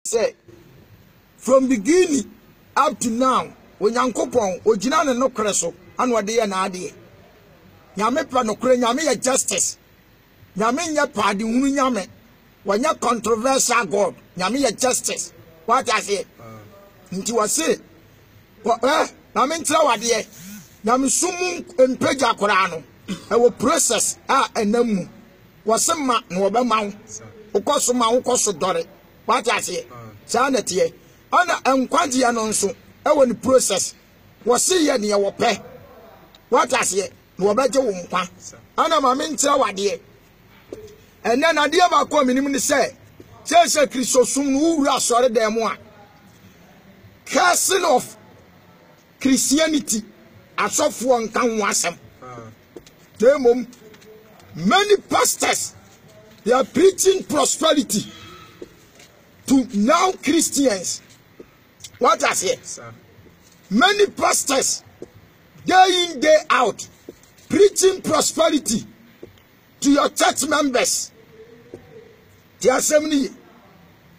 say from beginning up to now Onyankopon ogina ne no kreso anu ade ye na ade nyame pa no kre nyame ye justice nyame nya paade hunu nyame wanya controversial god nyame ye justice what I say nti wase na me ntra wade nyame sumu empeja akora no e wo process a enamu wase ma na obema ukoso ma ukoso dore what I say sa na tie ana enkwaje ya no nso e wo ni process wase ye ne wo pe what I say na obaje wo nkwa ana ma me ntra wade ene na de ba ko minim ni se Kristo sum no wura sore dem a castle of Christianity asofo nkan wasem demom many pastors they are preaching prosperity to now Christians. What I say? Many pastors day in day out preaching prosperity to your church members. The assembly,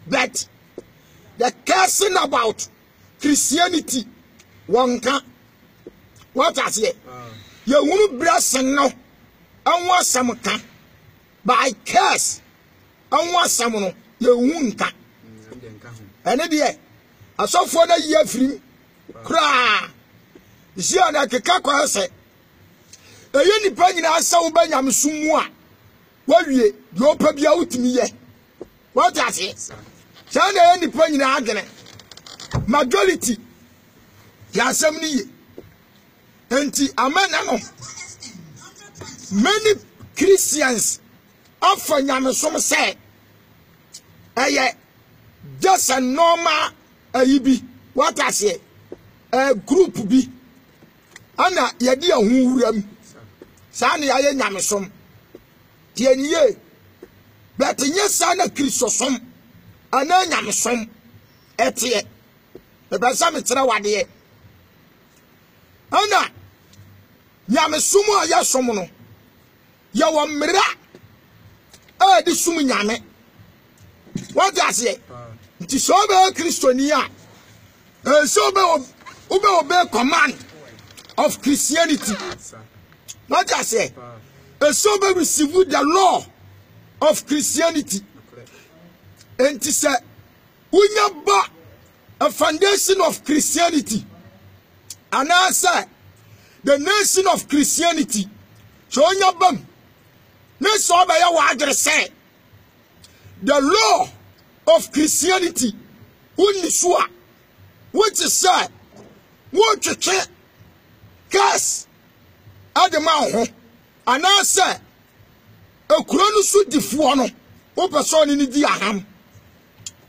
but the cursing about Christianity wanka. What I say? You won't bless no, and want some can by curse, and want some no, you won't can. And idea, I saw for the year free cry. You see, I like a caco say, a unipenny answer Banyam Sumwa. Well, you probably out me yet. What I say? China any penny argument. Majority. Yasemni. Enti amen. Many Christians often Yamesom say, just a normal be. What I say? A group be. Anna Yadia Huram. Sani aye Yamesom. Tienye. But yes, sana Christosom. Ana Yamesom. Etie. The Basamitra wade. Ana Yamesumo ya somono. Ya wa mira. Di sumu nyame. What I say? Nti so be Christonia. So be obey command of Christianity. What I say? So be receive the law of Christianity. And to say, we ba a foundation of Christianity. And I say, the nation of Christianity. So nya bam. Let's all by your say. The law of Christianity. Uniswa. Which is say, what you check. Cast. Ademau. And I say, a chronosu difuano. O person in the aham.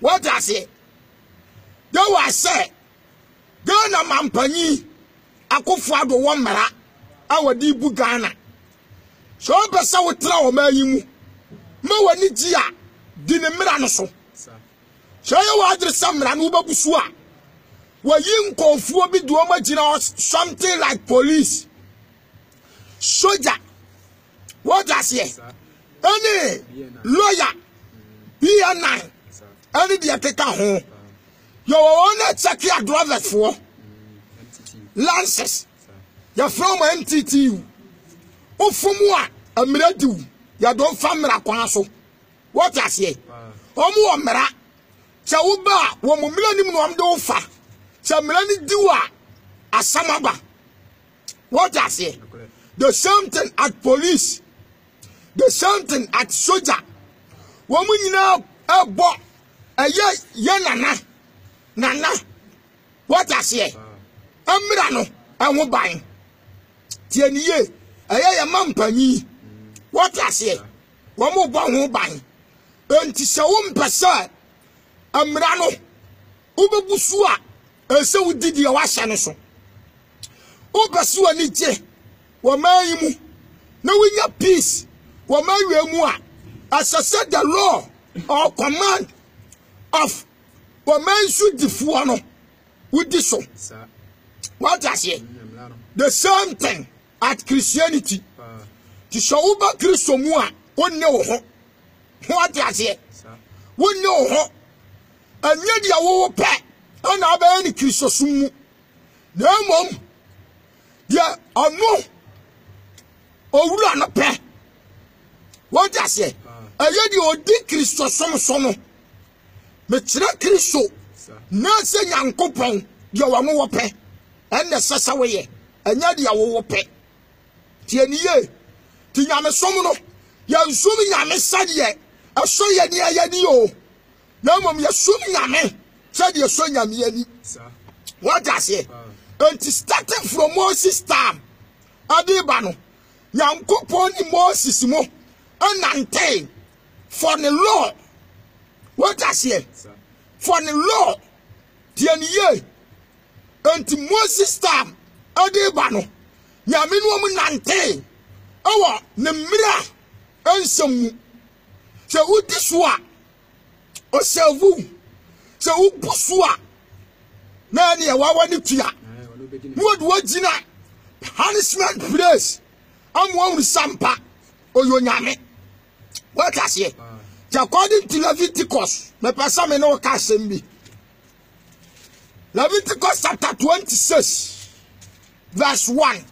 What I say? There was say, Ghana Mampani, Akufado one mara, our dibu Ghana. So a person would throw me. Moa Nijia, Dinemiranoso. So you are the summer and Uba Busua. Were you conform to imagine something like police? Soldier. What I say? Any lawyer, B9, any the take home. Your owner check your drivers for Lances. You're from MTTU. Oh, from what? A miradu. You don't family aquaso. What I say? Oh, Mera. Chauba, one millennium one dofa. Some millennium dua. A samaba. What I say? The same thing at police. The same thing at soldier. Woman now a bought a yanana. Nana. What I say? Amirano. I won't buy. Tienye. A mampani. What I say? One more bang won't buy. And to say 1%. Amirano. Uba Busua. And so did your washanason. Ubasua Niche. Wamaimu. No win your peace. Wamaimu. As I said, the law or command of Waman should defuano with this one. What I say? The same thing at Christianity. To show about Christomua, one know what I say. One know anya dia wo pe ana aba ni Kristo sumu na mom dia ono owura no pe what I say aya di odi Kristo somo me kire Kristo na se Nyankopon dia wa mo wo pe enne sesa we ye anya dia wo pe tie niye ti nyame somo no ya nsumi nyame sade aso ye ni aya ni o na mom ya sumi nyame sade so nyame yani what I say and starting from Moses time adiba no Nyankopon ni Moses mo anante for the law what I say for the law tie niye and Moses time adiba no nyame no mo nante awo ne mira ensem se udi so a o servu se u buso a na ne wawa ne tua no do agina punishment place amwo sampa oyo nyame what I say according to Leviticus me pesa me no ka sembi Leviticus chapter 26 verse 1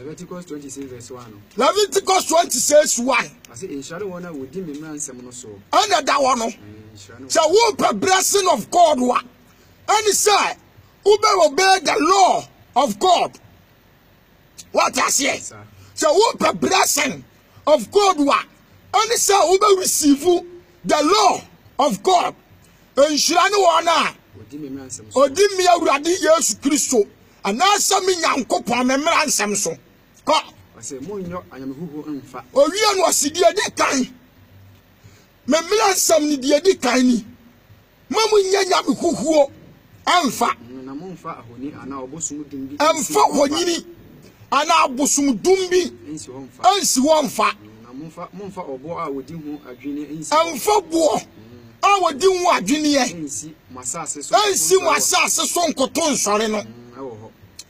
Leviticus 26 verse 1. Leviticus 26 1. I say in shadow one would dim me so. Under that one. So whoop a blessing of God wa. And he said, obey the law of God. What I say? So whoop a blessing of God wa. And he said, obey receive the law of God. And shano wana. Odim me awurade Yesu Kristo. And now some Nyankopon me mra nsem so. Ko I say monyo ayamehuhu nfa. Owie no sidie de kan. Me mra nsem ni de kan ni. Mamu nya yamehuhuo anfa. Na monfa ahoni ana obosum dumbi. Anfa honyini ana abosum dumbi. Ensi wonfa. Na monfa obo a wodi hu adwene ensi. Anfa bo a wodi hu adwene ye. Ensi masase so. Ensi masase so nkoto nsore no.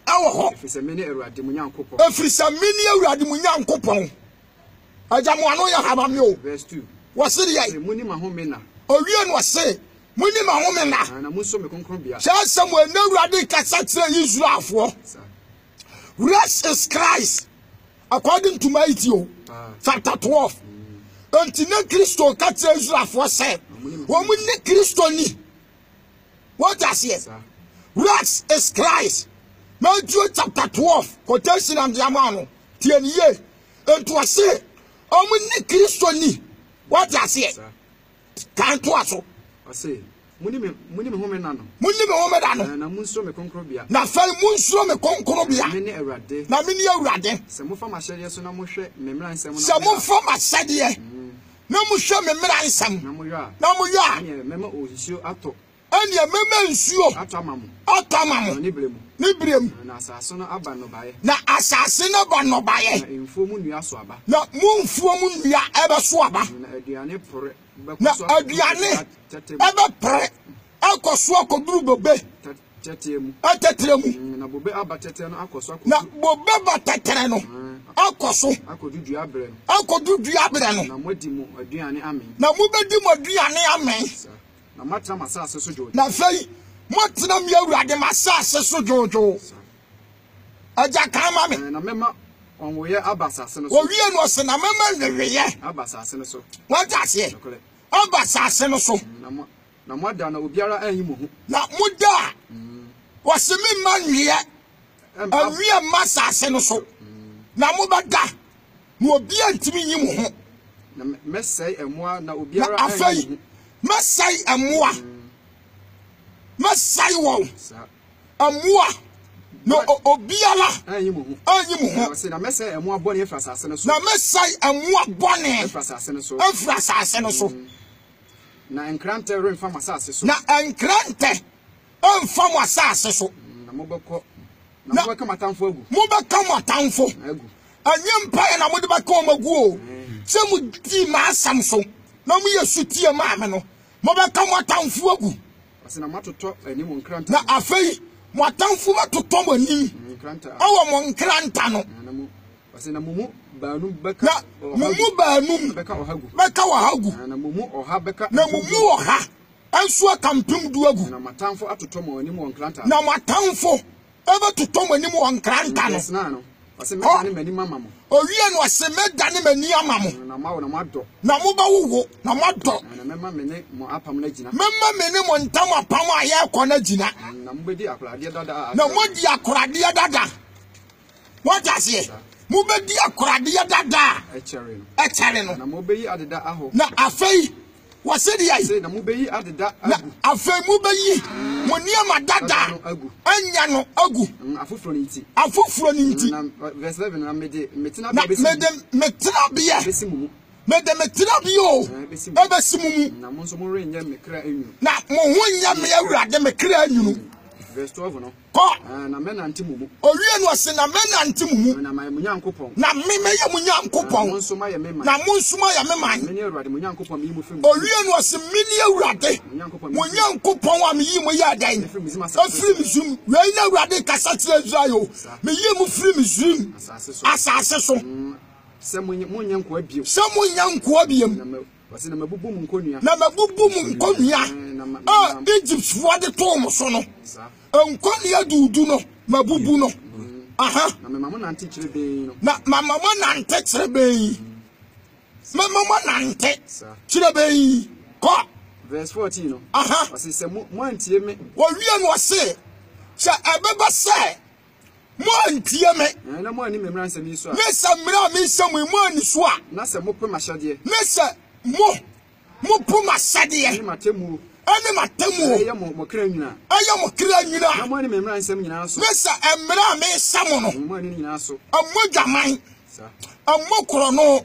Awo efisa meni Awurade mu Nyankopon efisa meni Awurade mu Nyankopon ajamo ano ya habame o verse 2 wase de ye muni mahomena owie no wase muni mahomena na munso me konkron bia sha Samuel na Awurade kasa kire Israelfo rest is Christ according to Matthew chapter 12 until Christo kasa Israelfo say wo muni Christo ni what I say rest is Christ Matthew chapter 12 quotation and Yamano tieniye ento ase omuni Kristo ni what I say kan to aso ase muni me homena no na munso me konkrobia na fa munso me konkrobia me ne Awurade na me ne Awurade se mo fa mahede so na mo hwe me mra nsem no se mo fa mahede na mo hwe me mra nsem na mo yo a mema ohisuo ato anya mema nsuo atamamu ni brem na asase no aba no bae na asase no ba no bae na mfuo mu nua so aba na mumfuo mu nua ebe so aba na aduane pore na aduane ebe pore akoso akoduru bobe tetere mu na bobe aba tetere no akoso na bobe ba tetere no akoso akodudu abre no na modi mu aduane amen na mubedi mu aduane amen na matra masase so jojo na fei motena mi Awurade masase so jojo aja kama me na mema onwoye abasase no so owie no se na mema nweye abasase no so wata se abasase no so na moda na obiara anyimu hu na moda wasemi manwie awie masase no so na mobada na obi antimi nyimu hu na mesai emoa na obiara anyimu Masai amua Masai wo amua no obiala anyimu hu se na mesai emoa bone efrasase no so na mesai amua bone efrasase no so na enkrante remfa masase so na enkrante emfa masase so na mobeko na mobeka matamfo agu anyempa na mode beka omagu o se mu di ma asam so na mu yesutie ma me no mo beka motamfo agu ase na matoto animu nkranta na afei motamfo batoto mo ni nkranta awo mo nkranta no ase na mumu baanum beka na mumu baanum beka ohagu na mumu oha enso akampem duagu na matamfo atotomo ani mo nkranta na matamfo ebe totomo ani mo nkranta no na no ase meda ne mani mama mo owie no ase meda ne mani amamo na mawo na mado na mo ba wowo na mado na mema mene mo apam na gina memma mene mo ntam apam a ye kɔ na gina na mo bedi akorade dada na mo di akorade dada what I say mo bedi akorade dada echere no na mo beyi adeda aho na afei wase di ai say na mo beyi adeda na afei mo beyi mo niama dada anya no agu afoforo ni nti na verse 11 na metina bia besimumu metina bio ebesimumu na mo nso mo renye mekra enyu na mo ho nya me awurade mekra anyunu verse 12 no ko na mena ntimumu owie no se na mena ntimumu na maye munyankopon na meye munyankopon mo nso maye mema na mo nso maye mema meni awurade munyankopon mi mu fem owie no se meni awurade munyankopon wa me yi mo ya dan afiri mizum we na awurade kasa tire Israel me yi mu firi mizum asase so se munyanko abiem wase na mabubu mu nkonua Egypt fo de to mo so no nkonua dudu no mabubu no aha na mama nante kire ben no na mama nante kire ben mama nante kire ben ko verse 14 no aha wase se mo antie me wo wie no se ebeba se mo antie me na mo ani memran se mi so a me se mra me se mo ani so a na se mo pe mashade me se mo puma sade ani matemu ya mo kra nyina na mo ani memran se nyina so me se emra me sam no mo ani nyina so amodwaman amokoro no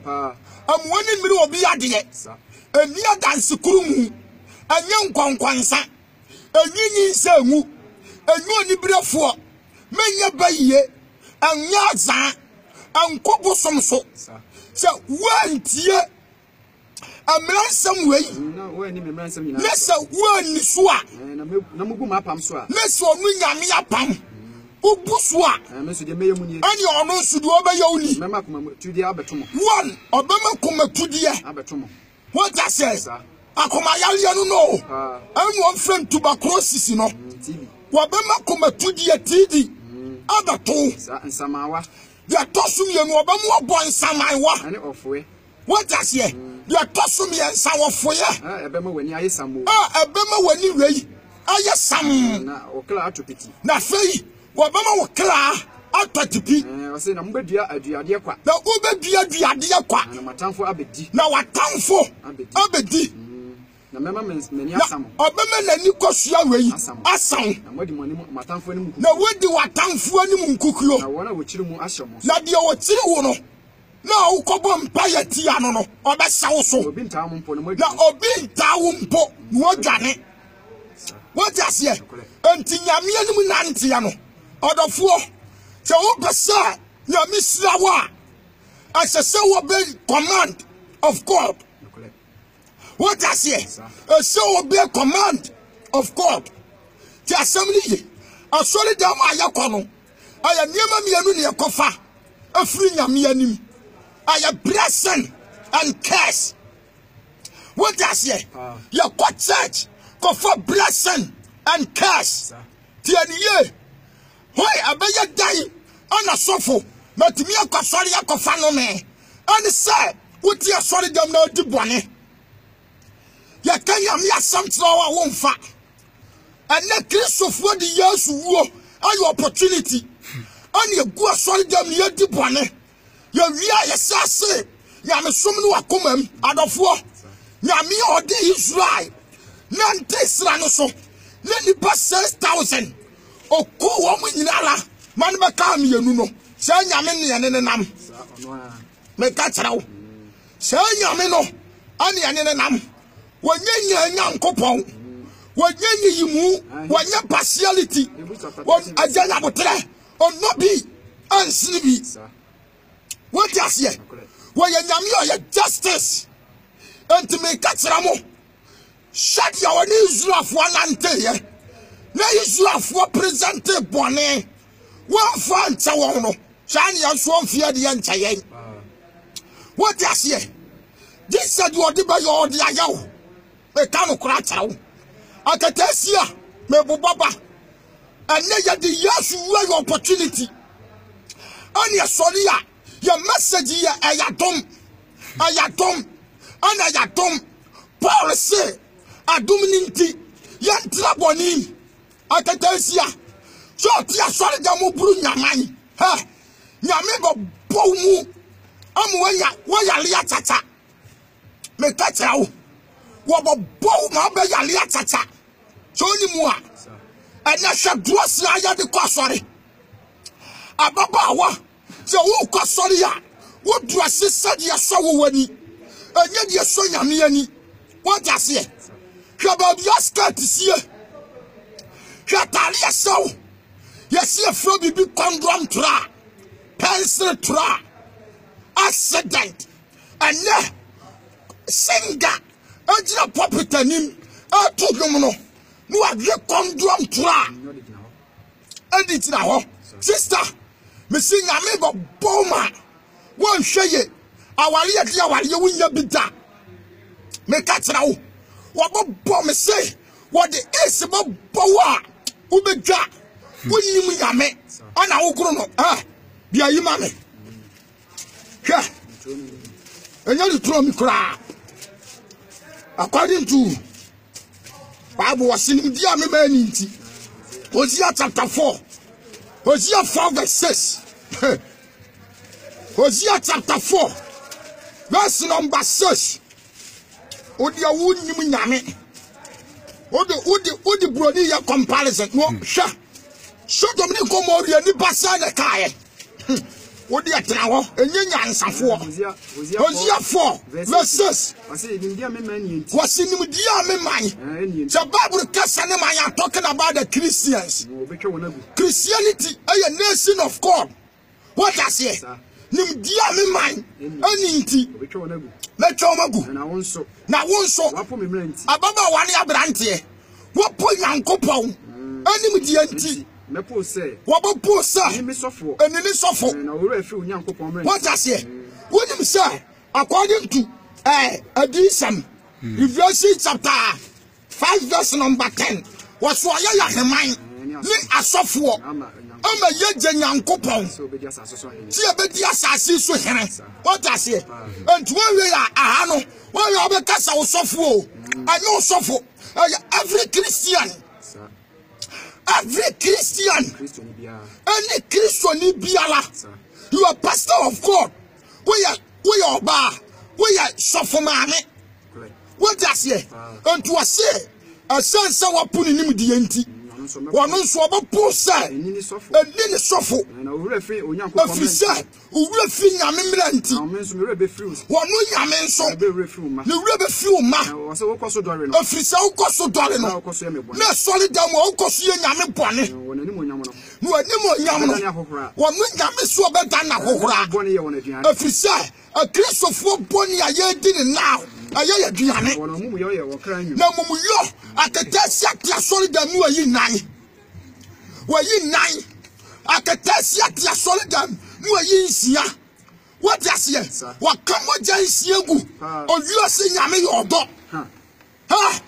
amwani mmiri obi ade eni adanse kurumu anya nkwankwansa enyinyi nsangu enyu onibrefo menya bayiye anya za ankobo somso se wantie amransam wei na wo ani memransam nyina nesa wani so a na mubu mapam so a nesa onu nyame apam ubu a me so de meye mu ni ani ono so de obeya uni mema kuma tudi abetomo one obema kuma tudi abetomo what that says akoma yale no no anu on friend tuberculosis no tb obema kuma tudi td abato nsamawa ya tosum ye no obema obo nsamawa ani ofwe what that say ya tosum ye nsawofo ye ebema wani ayesamo ebema wani wei ayesam na okla atopiti na fei obema wokla atatipi wase na mbedua aduade kwa na obedua duade kwa na matamfo abedi na watamfo abedi na mema meni asam obema nani kosua wei asam na wodi moni matamfo ni mukuku na wodi watamfo ani munkukuyo na wona wochiri mu ahyemo na de wochiri wo no na ukobo mpa ya tia no no obesawo so obi ntaa mo mpo na obi ntawo mpo wodwane wodi ase enti nyame anim nante ya no odofo se wo pesa nyame sirawa asese wo be command of God what I say so obey command of God ti assembly ye asori dem ayakọ no aya niema mienu ne ekofa afiri nyame anim aya blessing and curse what I say your church kofa blessing and curse ti aniye hoy abaya dai ana sofo matimi akosori akofa no me ani say wuti asori dem na odi bone ya kanya mi asam wa wonfa ane Christopher di Yesu wo ayo opportunity ani egu asori dem ye di bone ya wia ya sase ya mesom no akomam adofo ya mi odi Israel na ntesra no so na nipa 6,000 oku wo mu nyinala man be ka mi yenu no se nyame ne ne nam me ka kyerɛw se nyame no ani ne nam wanyanya nyankopon wanyanya yimu wanya partiality ajanya botre onobi ansiribi what you say wanyanyame oya justice enti me ka kyerɛmo shut your Israel for nante ye na Israel presente bone one fan tawon no shan ya so mfia de nchayen what you say this said you dey by your de ayaw e ka no kura kyerɛw Akatesia me bubaba. And ya the yes you opportunity. And ya solia your message ya ayatom. Ayatom. And ayatom. Paul say aduminti yan traboni. Akatesia. So tia sorry jamu bru nyamani. Ha. Nyame go bomu. Waya lia tata. Me kacha wo. Wo bo ma be ya lia tata. So ni mu a. Ena hwe duosi aya de kwa sori. Ababa wa. Se wo kwa sori ya. Wo duosi sadi ya so wo wani. Enya de so nyame ani. Wo jase e. Hwe ba bi skirt sie. Hwe tali ya so. Yesie fro bibi condom tra. Pencil tra. Accident. And singer. Ejina popitanim. Atugumuno. No agye condom tra. Edit na ho. Sister. Me sing nyame go boma. Won hweye. Awale ye dia awale wunya bida. Me ka tira wo. Wo bo me say. Wo de ese bo wa. Wo bedwa. Wonnim nyame. Ana wo kro no. Bia yi ma me. Hwe. Enya ni tro mi kra. According to Bible was in dia me mani nti. Hosea chapter 4. Hosea 4 verse 6. Hosea chapter 4 verse number 6. Odi awunnim nyame. Odi broni ya comparison. No sha. So Dominic Gomorrah ni basa na kae. Odi atena ho enye nyansafo. Hosea 4 verse 6. Was in dia me man. The Bible kasa ne man talking about the Christians. Christianity a nation of God. What I say? Nim dia me man. Ani nti. Metwa magu. Na wonso. Ababa wane abrante. Wo po Yankopon. Anim dia nti. Mepo say. Wabopo say. Enini sofo. Na owura fi Onyankopon. What I say? Wonim say according to Adisam, Revelation chapter 5 verse number 10. Was why ya heman ni asofo. Ama ye Nyankopon. Ti e be di asase so here. What I say? And when we are ahano, when you be kasa osofo, anyo osofo. Every Christian, any Christian biala, you are pastor of God. We are bar, we are suffer man. What does he? And to say, a son so put in him the anti. One on so about poor side, and then suffer. Officer, who will feel Yamimranti. One no Yamen so the river few ma. Officer, who cost so darling. No solid down, who cost you Yamin Pony. No, Yaman. One no Yamin so better than a hora. Officer, a Christ of 4 pony a year didn't now. Aya Diane. No muyo akatesia tia solid and you are ye 9. Were ye 9? Akatesia tia solid and you are ye sia. What does ye? What come on James Yagu? Or you are saying Yami or dog? Ha!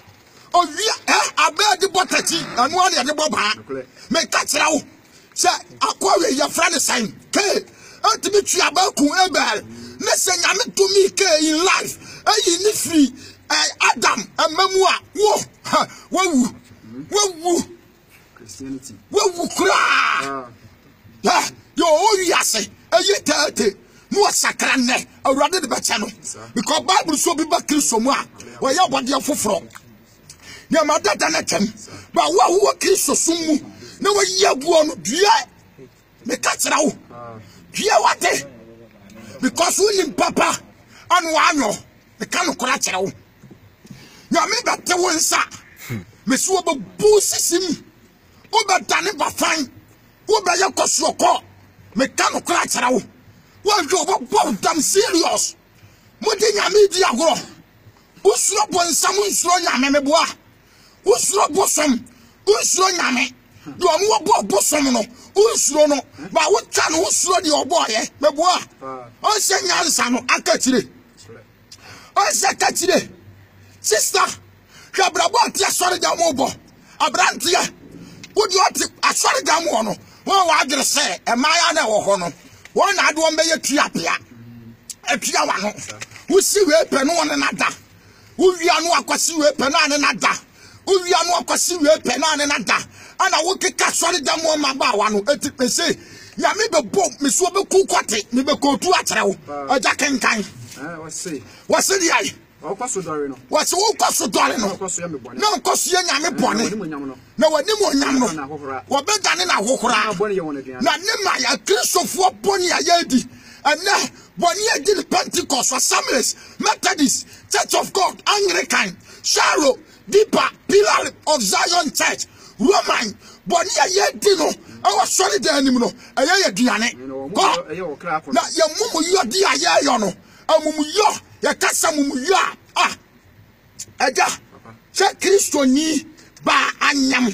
Or we I bear the botati and one at the boba. Make catch now. Say, acquire your friend the same. K. Ultimately about Kuebel. Listen, Yami to me K in life. Ayi ni free Adam amamua wo Christianity wo kra yo oyase ayi tate no sakra ne awrade de beche no because Bible so bi ba Kristo mu a wo ya bode afoforo na madada na tem ba wo Kristo sumu na wo yaguo no dua me ka kira wo dua wate because we nim papa anu anyo the kind of cracher. You may be the one, sir. Miss Wobble Boossim. Over Daniba fine. Over your cosloco. Mechanical cracher. What you both them serious? Mudding a media grow. Who slop when someone slow Yameboa? Who slop bosom? Who slow Yame? You are more bosom. Who slow no? But what can who slow your boy, eh? Meboa. Oh, say Yansano, I catch it. I said, sister, Shabrabo tia sorry jamobo. Abrantia. Would you sorry jamono? One wagger say, a maya na wohono. One had one bay a triapia. A triawano. Who see weapon one another. Who we are no aquasi weapon another. Who we are no aquasi weapon another. And I will take a sorry jamo mabawano. It say, Yami the boat, Miss Wobble Kukwati, Nibako to a jack and kind. What's the eye? What's all cost of Dorino? No cost Yami Bonnie. No one more what better than a Hokra? Not Nemaya, Christopher Bonia Yedi, and now Bonia did Pentecost for Assemblies, Methodist, Church of God, Anglican, Sharo, Deeper, Pillar of Zion Church, Roman, Bonia Yedino. I was sorry, the animal. I hear Diane. Now, your mumu, your dear Yayono. A mumu, your Cassamumu, ah. Eja, Check Christoni, Ba Anyam.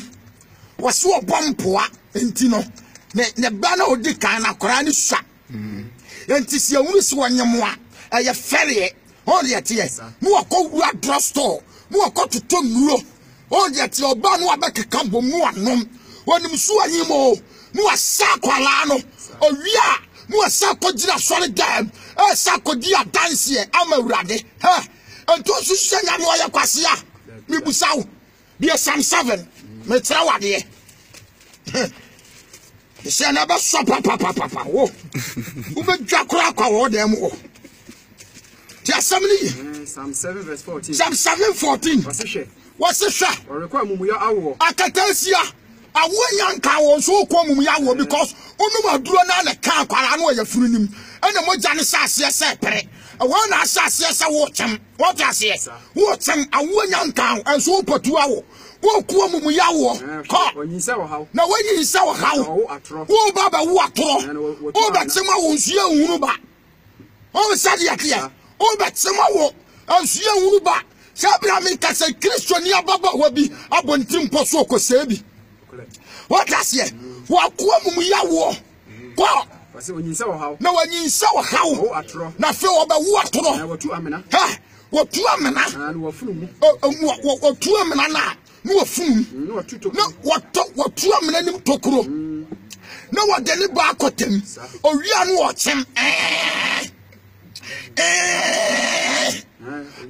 Was so bompoa, Intino. Ne banner of the kind of Korani shop. And tis your Munis one yamwa, a ferry, all yet, yes. More cold drugstore, more got to tongue. All yet your banwa back a campo more nom. When you saw him, no saqualano, or ya, no sacodilla solid dam, a sacodia dance here, I'm a raddy, huh? And to send a lawyer quasia, Mibusau, dear Sam 7, Metrawadi. The send never stop, papa, oh, who made Jackrack or them. Just somebody, Psalm 7 verse 14. Psalm 7:14. What's the shot? Or require Mumuya. I can tell you. I went young so come yawo because only do na car kwara no free him. And the mojane sasia sepere. I want sasia watch him. What I say? Watch him. I went young cow and so put to awo. Wo kuo yawo. When you say how? Now when you say how? Oh baba watro. Oh but some won't unuba. Oh sadia here. Oh but some wo and see unuba. Sabra me ka say Christian ya baba wabi abontim poso ko sebi. What I say? What come ya war? Go. When you saw how? No, when you saw how? Now, feel about what? What 2 amena? Ha! What 2 amena? And what fool? What 2 amena? No fool. No, what 2 amena to grow. No, what the back or we are watching.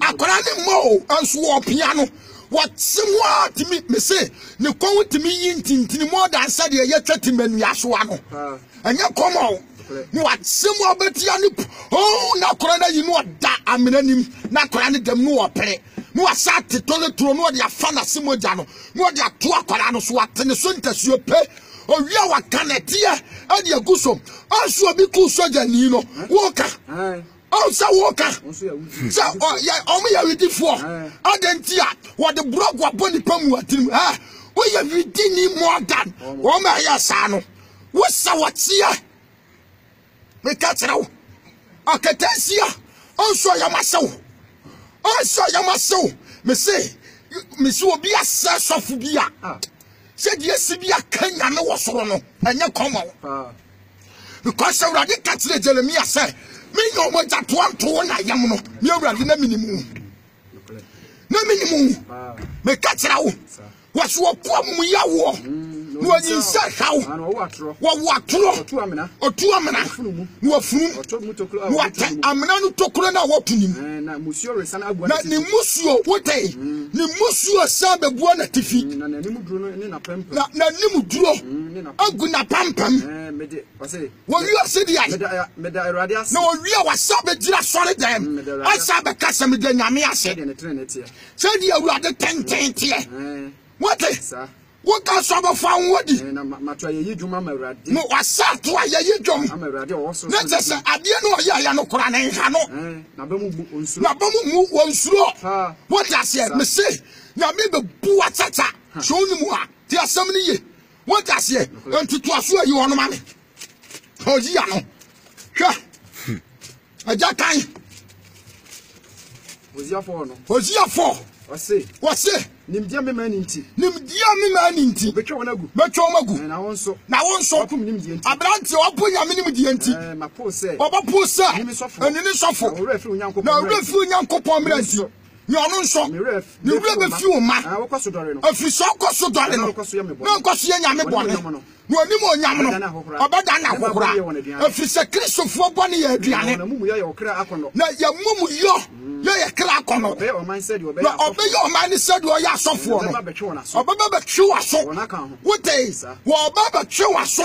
I couldn't more and swore piano. What somewhat to me say, no come to me in more than said your 30 men yaswano. And you come on. What somewhat but yanip. Oh, now corona, you know that I'm in him, not granted them no pay. No, I sat to tell it to know their fan of Simojano. No, their 2 Coranos what and the Suntas you pay. Or you are canetia and your gusom. Also be cool surgeon, you know. Walker. Oh, so Walker. So, yeah, only a ready for. I didn't hear what the block was Bonnie Pomu at him. Ah, we have redeemed more than oh, my son. What's what's here? We catch it out. I can tell you. Also, your muscle. Also, your muscle. Me say, Miss will be a search of beer. Said yes, be a Kenya no was wrong. And you come out. Because I already catch the Jeremiah say. Me no want that one to one I am no. Me already no minimum. No minimum. Me catch it out. What's what poor muyawo? No you say how? What 2 amena? Or 2 amena? No funu. What amena no tokro na what to him? Na musio resana abu. Na ni musio what eh? Ni musio sabe bua na tifi. Na nimu duro ni na pempem. Na nimu duro. Agu na pampam. Mede wase. Wo you say the eye. Meda erade ase. No we are sabe gira sorry them. I sabe kasa me de nyame ase. De ne trene tie. Say the erade ten tie. What is? What can some found what? Matwa ye dwuma ma erade. No wasat wa ye dwom. Am erade also. Na say ade no ya no kora na nha no. Na ba mu onsuro. Na ba mu wonsuro. What I say me say na me be bu atata. So ni mu a. Ti asem ni ye. What I say entutu aso ayi wono ma me. Oji ya no. Hwa. Aja kan. Ozia 4 no. Ozia 4. Wase. Nimdia me mani nti. Betwa wonagu. Na wonso. Okum nimdia nti. Abrante opo nyame nimdia nti. Mapo se. Oba po se. Enini sofo. Na ure fi Onyankopon mra nti. Nya ono nso. Ni wura be fi o ma. Wokoso dore no. Afiri so koso dore no. Na nkoso ye nyame bone. No onim onyam no. Obeda na kokora. Afiri se Kristofo bone ye aduane. Na mumu ye okra akono. Na ye mumu yo ye kra akono. Be o man said you be. Na obe yo man said you ya asofo no. Obeba be twe waso. What days? Wo obeba twe waso.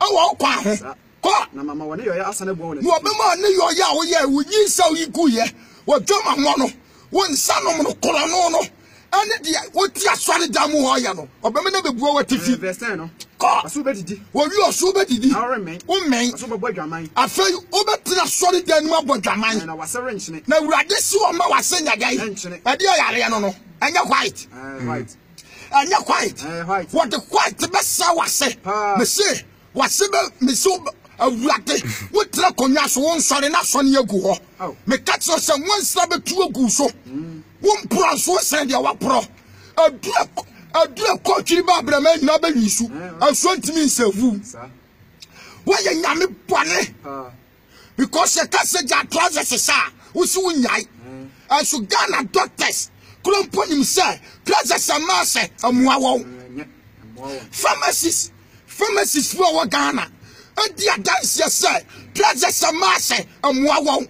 Awo kwa ho. Ko na mama woni yo ya asane bo woni. Wo be ma ne yo ya wo ye wo nyinsa wo iguye. Wo dwoma mo no. Wo nsanom no koro no. Ane dia wo ti asore dam ho ya no. Obe me na bebuo wa tifi. Verse no. Ko aso be didi. Wo wi oso be didi. Wo men. Aso be bodwaman. Afei wo be tira asore dan mu abodwaman. Na wasere nchine. Na urade si wo ma wasenya gai. Nchine. E dia yare no no. Anya white. White. Anya white. White. What the white be sa wase. Me say wase be me so awurade wo tira konya so won sore na so ne agu ho. Me catch so se won sra be tu agu so. Won pro so se dia wa pro. Adura kochiri ba brama nyina ba wisu aso ntimi nsavu wo ye nyame bone because you can say ja trousers sa wo si wo nyai aso Ghana doctors krompo nim say trousers ma se amoa wo pharmacists for wo Ghana adi adanse say trousers ma se amoa wo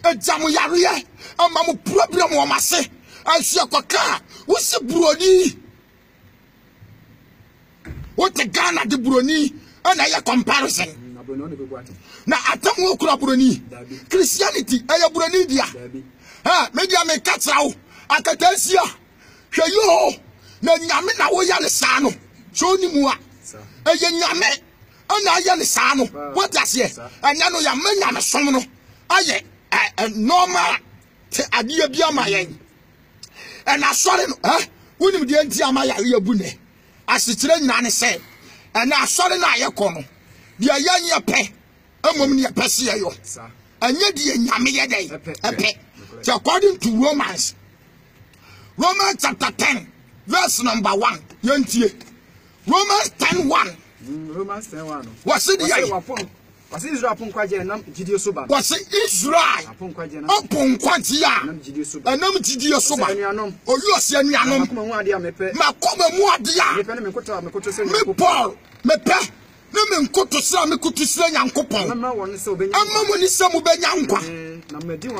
ejamu yare amamu problem wo mase aso akoka wo se broni. What the Ghana de Bruni and a comparison. Now, I tell you, Bruni Christianity, I Bruni dia. Maybe I may catch out. I can tell you, yo, no Yamina Woyan so ni mua. A Yame, and I yan sano. What does yes? And Yano Yamana Somono. I normal idea be my end. And I saw him, wouldn't be anti Amaya Bune. As the children nane say, and now sorry na ye kono. The young ya pe, a woman ya pesia yo. And yet the yammy day, a pe. So according to Romans chapter 10, verse number 1, Yanti. Romans 10:1. Romans 10:1. What's it the was Israel upon Kwaja nam Gidio Suba? Was Israel upon Quantia and Nam Gidio Suba? Or you are saying Yanum Macoma Muadia, me Paul, me pe, no men could to sell me could to sell young coupon. I'm not one so big. I'm not one so big young. Me do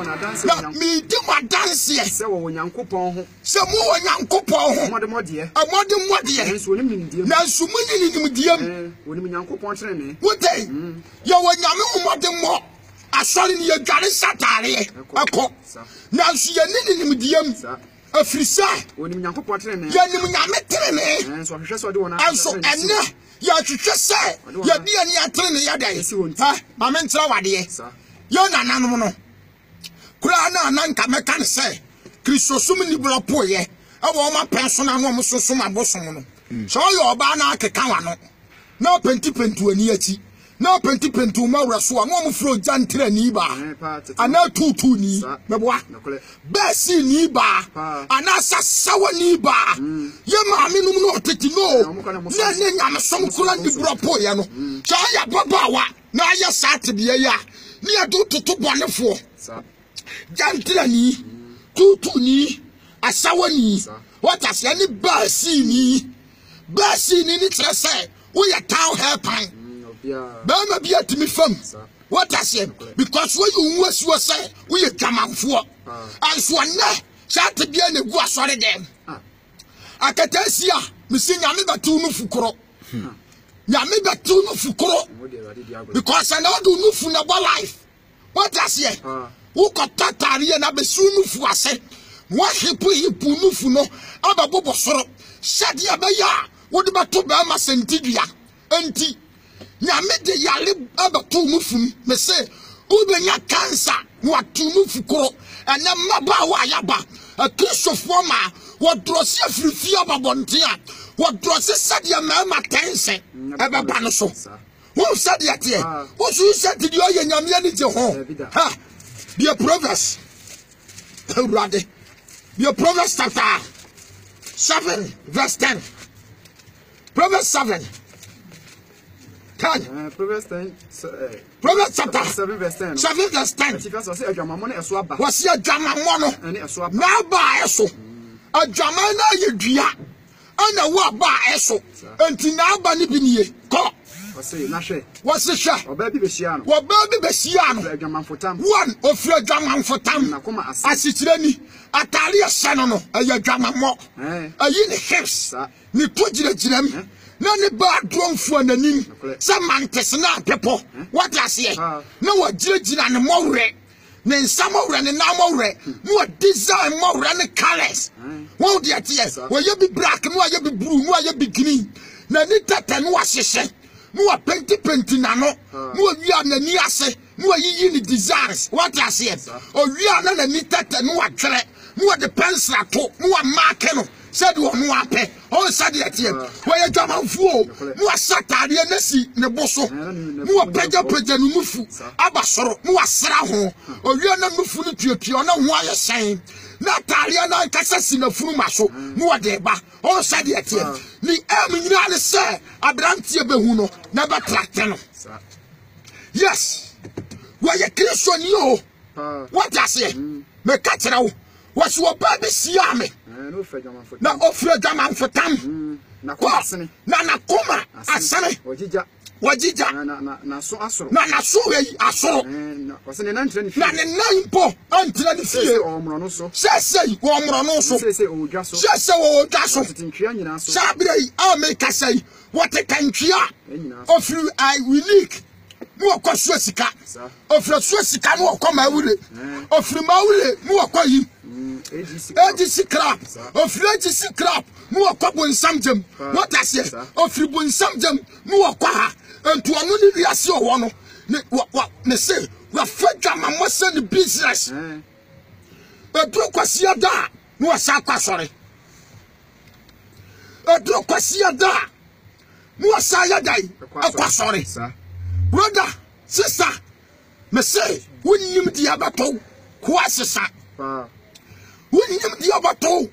my dance here. So young coupon, some more young coupon, Madame Modia, a modern Modia, and swimming in the now swimming in the medium. When young coupon training, what day? You were young modern more. I saw in your garden Saturday. A cock. Now she a in the medium. A frisa. When young coupon training, Yanim, and so I just do an answer and ya twetwe say ya bia ni atrene ya dai ha ma me ntra wade yo nananom no kura na nanka meka ne say kristosum ni blopo ye e wo ma persona no mo sosom abosom no so yo oba na akeka wa no na penti ani achi na penti ma wura so no mo fro jantre ni ba ana tutu ni meboa besi ni ba ana sasawa ni ba ye ma me num no oteti no na ne nyame som kura ni bropo ye no so ya baba wa na ya sat de ya ni adu tutu bonefo jantre ni tutu ni asawa ni what as any besi ni ni tere say we ya town hair pine Bama be at me from what I said because when you was say we come out for and so na shall to be a go sorry them. I can tell you, Miss Yamiba Tunu Fukuro. Yamiba Tunu Fukuro because I know do no fun about life. What I say, who got Tatari and Abesunu for say, what he put you Punufuno, Ababobo Soro, Shadia Baya, what about Tobama Sentidia, Anti. Nyame de yale abatu mufum me say ubenya cancer watu mufukoro ene maba wa yaba a kristofo ma wodrose afrifia babontia wodrose sadia ma tense ebeba no so wo sadia tie wo su sadia de oye nyame ani je ho ha be a Proverbs urade be a Proverbs chapter 7 verse 10 Proverbs 7 10. Proverbs 10. Proverbs chapter 7 verse 10. 7 verse 10. If I say adwamamo na eso aba. Was your Jamamono? Ene eso aba. Na ba eso. A Jamana yedua. Ana wa ba eso. Enti na ba ni biniye. Ko. Say na hwe. Was the share? Oba bi be hia no. Wa ba bi be hia no. Adwamanfotam. One of your Jamanfotam. Na koma ase. Asitirani. Atari asano no. Aya Jamamo. Ayi ni hips. Ni tujire na ne ba dromfo ananim sa mantes na pepo what I say na wa giregyina ne mowre ne nsamowre ne namowre no design mowre ne colors wo de ate wo ye bi black no ye bi blue no ye bi green na ni tata no ahyehyɛ no wa penti na no wi anani ase no yi ni designs what I say o wi ana ni tata no wa twere no de pencil ato no wa mark no said one wape on said it here where you jam fuo no satade na si ne boso no peja no mufu abasoro no asra ho owie na mufu no tuatuo na ho aye sen na tare na kasa si na furu maso no de ba on said it here ni nyina ne se abrantie behu no na ba tracte no yes where you Christian yo what I say me katira wo was your baby siame na ofre Jamanfotam na koma asane wajija na so asoro na so yi asoro wase ne nantre ni na ne nanpo antra ni fie o mro no so sese wo mro no so sese o dwa so sese wo dwa so tintwia nyina so sabre America say what can tria ofru I unique no okwaso sika ofru so sika no okoma awure ofru mawure no okwayi AGC crap ofru AGC crap no okwabo nsamjam what I say ofru bu nsamjam no okwa ha entu onu ni wiase owo no ne say we fedwa mamose ni business edu kwasi ada no asa kwasore edu kwasi ada no asa yadai akwasore brother sister me say wonim di abato kwasesa wonim di abato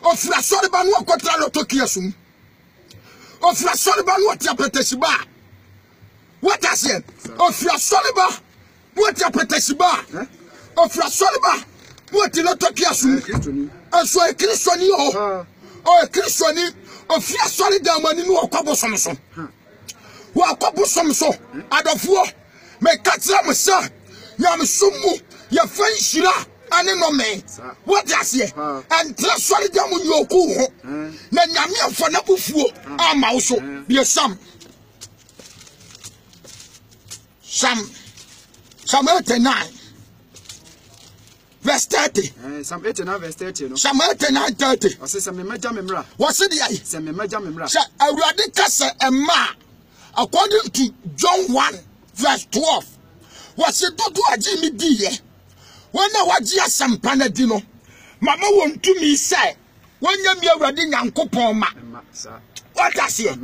ofra sore ba no akotra lo tokiasum ofra sore ba no tiapetesiba what I said ofra sore ba no tiapetesiba ofra sore ba no ti lo tokiasum aso e kristoni o kristoni ofra sore da mani no okwabo so wa kwabu somso adofo me katira mo sa nyam sumu ya fanshira ane no me what I say and trasori dem nyoku ho na nyame afo na bufuo ama wo so be Psalm 89 verse 30 Psalm 89 verse 30 no Psalm 89 30 o se me maja memra what say dey se me maja memra sha awurade kasa ema according to John 1 verse 12 was it do aji mi di ye wona waji asampa na di no mama won to me say wonya mi awurade nyankopon ma what I say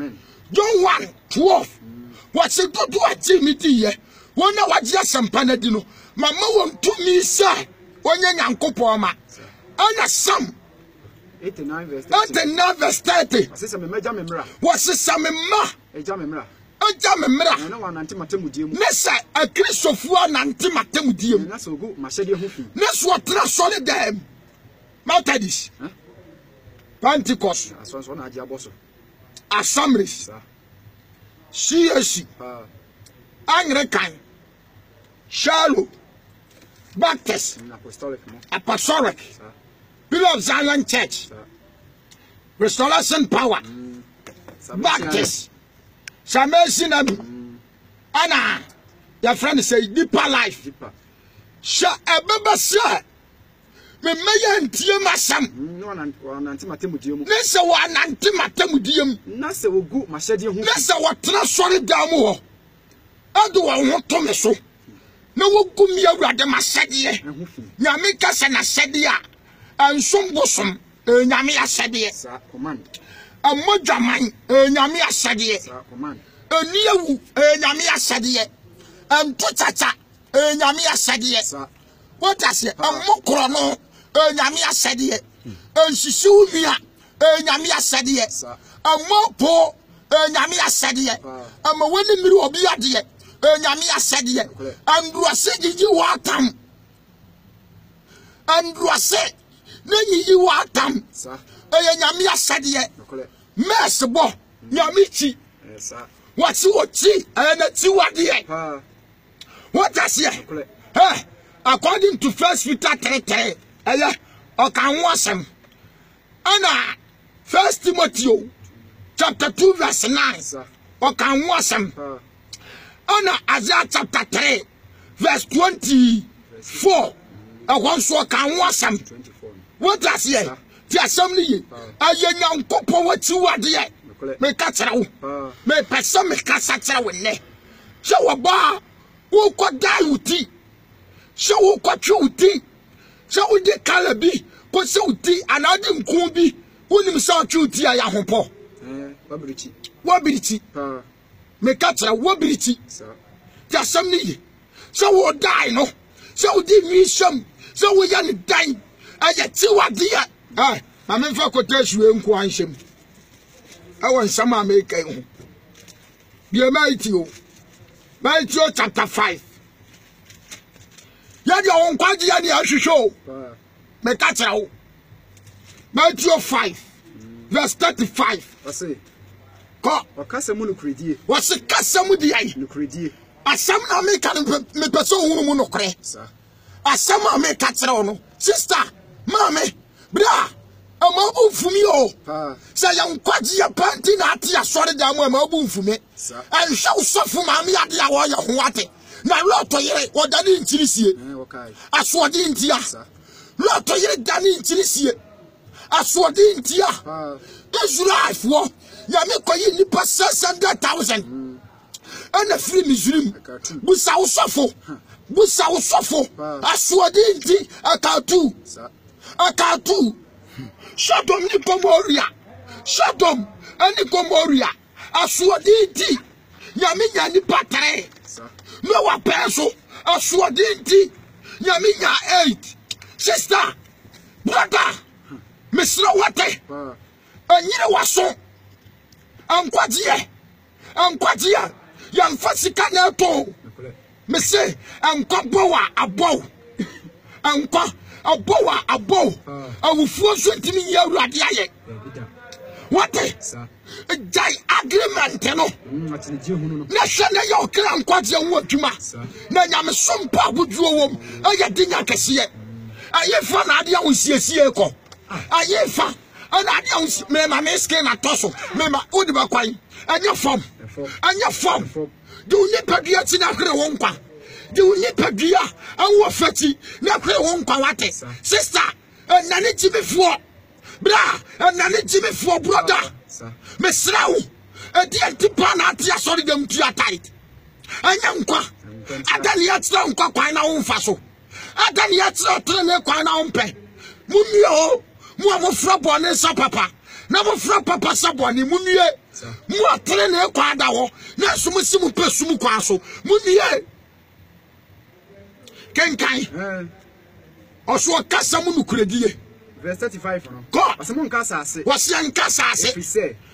John 1 12 was it do aji mi di ye wona waji asampa na di no mama won to me say wonya nyankopon ma ana Psalm 89 verse 30 was se me maja memra was some ma eja memra Oja memra na wanante matamudiem nesa a Christopher anante matamudiem na so go mahede ho fi neso tra solid dem Methodist Pentecost asonso na agi aboso Assemblies CAC Anglican Shallow Baptist Apostolic Pillar of Zion Church Restoration Power Baptist Samson Anna your friend say deeper life sha ebeba sha me meya ntie masam no wanante matamudiem ne se wanante matamudiem na se ogu mahede ho ne se wotra sori dam ho adu wo ho to me so na wogu mi awurade masede nyame ka se na sede a ansom bosom nyame asede sa command amodwaman nyame asede command eniawu nyame asede amtochacha nyame asede what I say amokro no nyame asede ensisiwu bia nyame asede amopo nyame asɛdeɛ ama wani mmiri obi adeɛ nyame asɛdeɛ andruase gigi watam andruase na yiyi watam nyame asɛdeɛ mesbo nyame chi what's what and a tiwadeɛ what does here according to 1 Peter 3:3 okan wasem ana 1 Timothy chapter 2 verse 9 okan wasem ana Isaiah chapter 3 verse 24 so okan wasem what does here the assembly ayenyankopon watiwadeɛ me katsera wo me pesa me kasa tsera wo ne she wo ba wo ko dai uti she wo ko twi uti she wo di kala bi ko se uti anadi nku bi wonim se o twi uti aya hopo wabirichi me katsera wabirichi ti asam ni ye she wo dai no she wo di mission she wo ya ni dai aya ti wade ya ma me fa ko tasue nku anhyem I want some American. Be Matthew chapter 5. Yet your own quality and you show. Matthew 5, verse 35. I say, Go. What's a Casamudi? A some American me person who no cray. A some American sister, mammy, bra. Amabu fumi o say yan kwaji ya panti na ati asore da mo amabu fumi an hwe sofo ma me ade a wo ye ho ate na loto yire wo da ni ntirisie asode ntia loto yire da ni ntirisie asode ntia Israel wo ya me koyi nipa 600,000 ana free Muslim busa wo sofo asode nti akatu Sodom ni Gomorrah. Sodom ani Gomorrah. Aswadinti. Nyaminya ni patre. No wa peso. Aswadinti. Nyaminya 8. Sister. Brother. Misra wate. Anyire waso. Ankwajie. Yamfasika na to. Mese ankwabowa abo. Ankwa abowa abo awufuo so ntimi ya urade aye what jai agreement no na hwene ya okra nkwaje ho adwuma na nyame sompa boduo wom aye dinya kese aye fa na ade ahosiesie ko aye fa ana ade ahos me ma me skin na toso me ma odi ba kwan anya fom de uni padua ti na kre won kwa de uni padua anwo fati na kre won kwa wate sister nane tibefo bra nane tibefo brother me srawo edi antipa na ate asori dem tua tight anya nkwa adani ya tra nkwa kwan na won fa so adani ya tra tra ne kwan na won pe mumio mu amofra bone sa papa na mofra papa sa bone mumie mu atre ne kwa da ho na sumusimu pe sumu kwa so mumie kenkai oso kasa mu nukuredie verse 35 no God asemo nkasa ase wase nkasa ase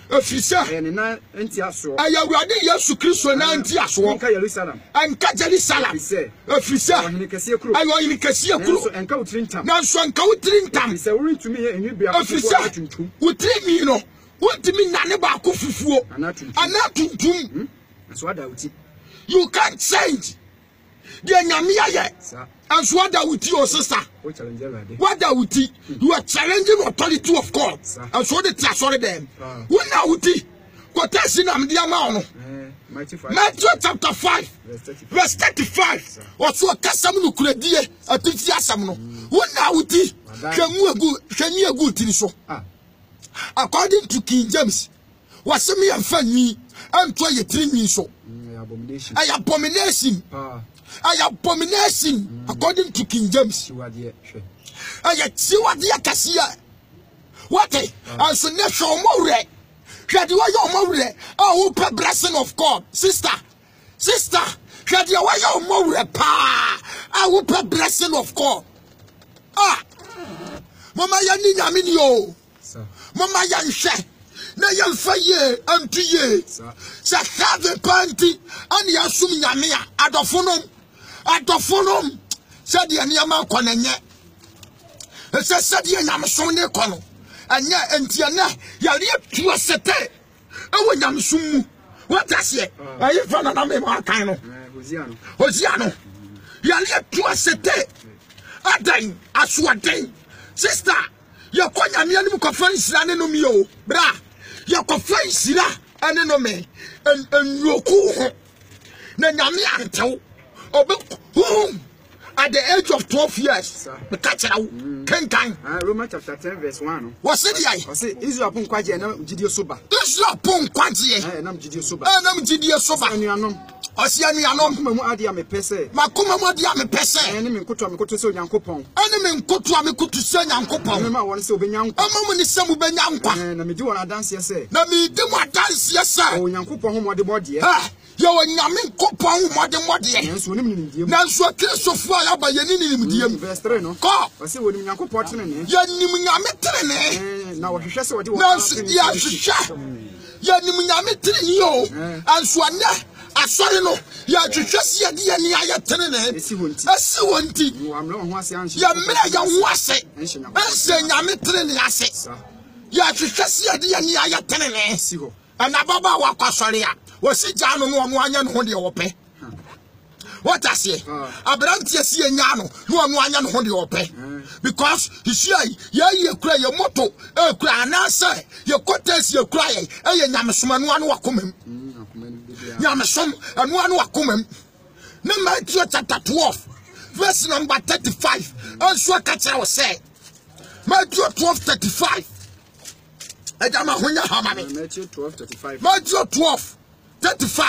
efise ene na enti aso ayawurade Yesu Kristo na enti aso nka Jerusalem efise ohini kese kuro ayo ohini kese kuro so enka utrintam na so enka utrintam efise urintumi ye enwi bia efise utrimi no untimi nane ba ko fufuo anatuntum so ada uti you can't change the nyame aye and so ada uti your sister what da uti you are challenging authority of God and so the sorry them when na uti quotation am dia ma ono Matthew chapter 5 verse 35 also kasam no kuradie atuti asam no when na uti hwanu egu tiri so according to King James wasemi amfanyi anto ye tiri so abomination according to King James siwade akasia what and so na show more hwade wa yo more oh pe blessing of God sister hwade wa yo more pa oh pe blessing of God mama ya ni nyame ni o mama ya nhwe na yemfa ye antu ye sa have panti ani asum nyame a adofonom said the Niama Konanye. Said the Yamson Nekono. And yet, and Tiana, Yalia to a sete. Oh, Yamsum. What does ye? I have found another Marcano. Hosiano. Yalia to a sete. A day, a swatting. Sister, your Konya Miamu conference Lanomio, bra. Your conference Sila, and enome, and Yoku. Nanamianto. Whom? At the age of 12 years, the catcher can Romans chapter 10, verse 1. Was it I? I say, is your punk quite a Gidio Suba? This your punk quantity, and I'm Gidio Suba. and I'm Gidio Soba, and you are no. Oceaniano, Madia Pese, Macuma Madia Pese, enemy Kutu so young coupon. Enemy Kutu send young coupon. Remember one so young. A moment is some Benyanqua, and I do want to dance, yes, sir. Let me do my dance, yes, sir. Oh, young coupon, what the body. You're a yamming coupon, what the body. Now, so kill so far by your verse 3. No, I see what young coupon. Yanimiametrene. Now, she says what you want. Yanimiametrene, and Swana. I saw you know, you are just here, dear, near your tenant. I see one thing. Yamina, was it? And say, Yamitrin, assets. You are just here, dear, near your tenant. And Ababa Wakasaria was it down on one and hold your pay. What I say? Abrantia see a yano, no one and hold your pay. Because you see, you cry your motto, cry an answer, your cotters, your cry, and Yamasman one wakum. Yamasom and one wakum. Number chapter 12, verse number 35. Also, catch our say. Matthew 12:35. Matthew 12:35. Matthew 12:35. I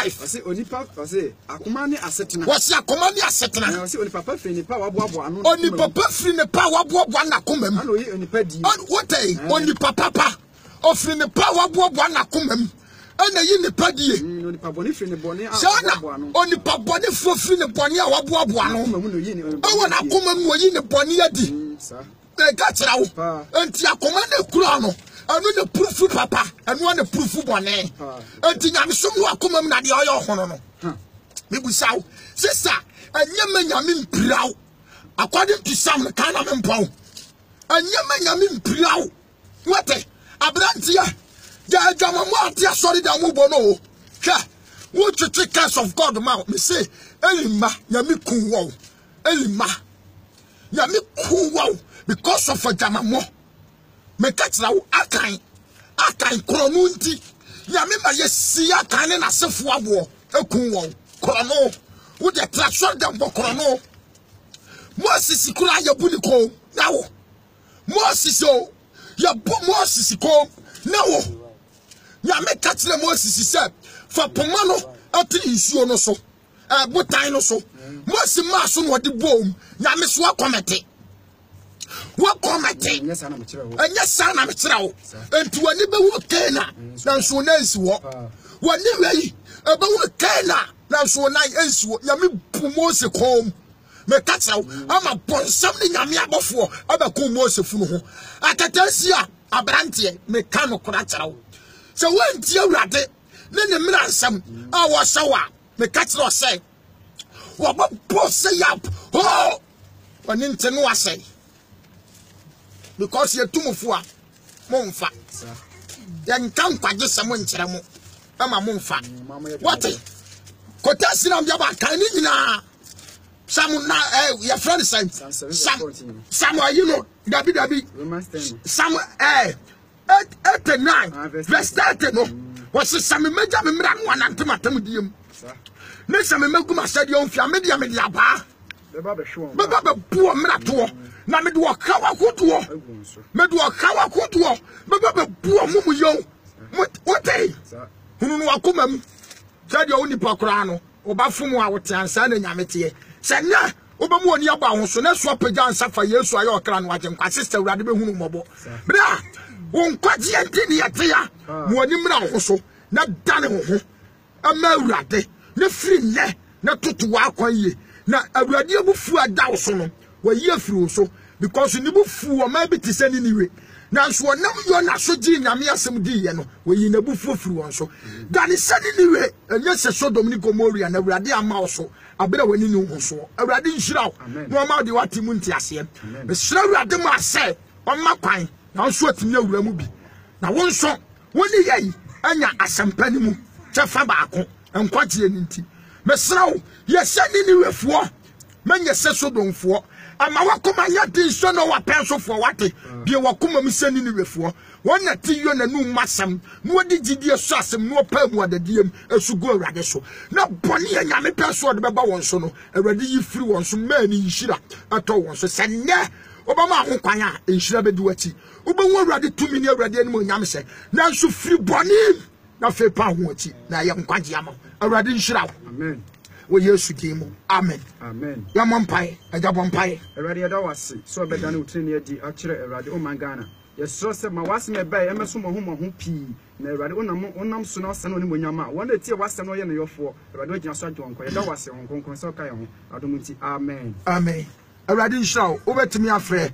say, Onipa, I say, Akumani Asetina. What's your command? Asetina. I say, Onipa Fini Power Bobo. Only Papa Fini Power Bobo Nakumem. I know you, Onipedi. What day? Only Papa. Offering the Power Bobo Nakumem. And the Unipadi. Onipa Bonifini Bonia. Sana. Only Papa for Fini Bonia Wabuano. I want to come and win the Bonia di. They got out. And Tiakomane Kurano. I know the proof papa and one the proof one eh. And I'm some who come na the oil hono. Maybe so. Sister, and yamin proud. According to some kind of impound. And yamin proud. What eh? Abrantia. Ya jamamwa sorry da mu bono. Hwe. What you take care of God mouth. Me say, Elima, yami kuwo. Elima. Yami kuwo because of a jamamo. Me catch now, akan kronunti. Ya me ma yesi akan na sefo abo ekun won krono. Wo de traction dem bo krono. Moses kura ya buni ko nawo. Moses o ya bo Moses ko nawo. Ya me catch na Moses say fa pomano atri nsuo no so. Botan no so. Moses ma so no de bom. Ya me so akomete. What comment? And yes, I'm a child. And to a neighbor Cana, now so nice walk. What way about Cana, now so nice Yami Pumose home. Me catch out, I'm a boy, something I'm before, I'm a Kumose Funo. I can tell you, a brandy, mechanical cratch. So when you rat it, then the man some, I was sour, me catch or say, what boss say up? Oh, when into no say. Because you're too mufua, Monfa. Then can't quite just someone cheramo. I'm a Monfa. What? Cotasinam Yaba Kanina. Some your friends say, somewhere you know, Dabi, some 8 and 9, verse 30. No, was it some major member one and tomatium? Next time, Meguma said, you media media bar. Baba poor mrato. Na me do akawa koto. Me do akawa koto. Baba poor mumu yo. What day? Hunu no akomam. Said your onipa kra no. Oba fumu a wote ansa na nyamete. Se na oba mu oni aba ho so na so apagya ansa fa Yesu ayo okra no agye kwa sister urade be hunu mobo. Bra won kwaje ante ne yate ya. Mo ani mra ho so na dane ho. Ama urade na firi ne na tutu wa akwan ye. Na awurade abufu ada wo so no wa yi afiri so because nibu fu o ma bi ti se ni niwe nanso onam yo na so gi nyame asem di ye no we yi nabu fu firi won so dani se ni niwe enye se Sodom ni Gomorrah na Awurade ama so abere wani ni hu so Awurade nhira no ma de wati mu nti ase me sira Awurade ma se on ma kwan na so atimi awura mu bi na won so woni yai anya asempa ni mu chefa baako enkwaje ni nti me sira wo ye se ni niwefuo manye se Sodomfuo ama wakoma nya din so no wa penso fo wate bie wakoma mi se ni niwefuo wona ti yo na nu masam no wadi gidie so asem no pa mu adadiem esugo Awurade so na bone ya nyame penso de beba won so no Awurade yi firi won so mani yishira ato won so se ne obama ho kwan a enhira bedi wachi obawu Awurade tumi ni Awurade ani mo nyame se na nso firi bone na fe pa ho achi na ye nkwaje ama Awurade nhira wo Amen. wo Yesu dimo amen Amen. ya mompai aja bompai Awurade yada wase so obeda na utri ne adi akire Awurade o mangana yesro se ma wase me bai emeso mo ho pii na Awurade onam so na ose no ni monyama wona tie wase no ye ne yofo Awurade ogina so adwo nko yada wase honkon so kai ho adomunti amen amen Awurade nhira wo obetimi afre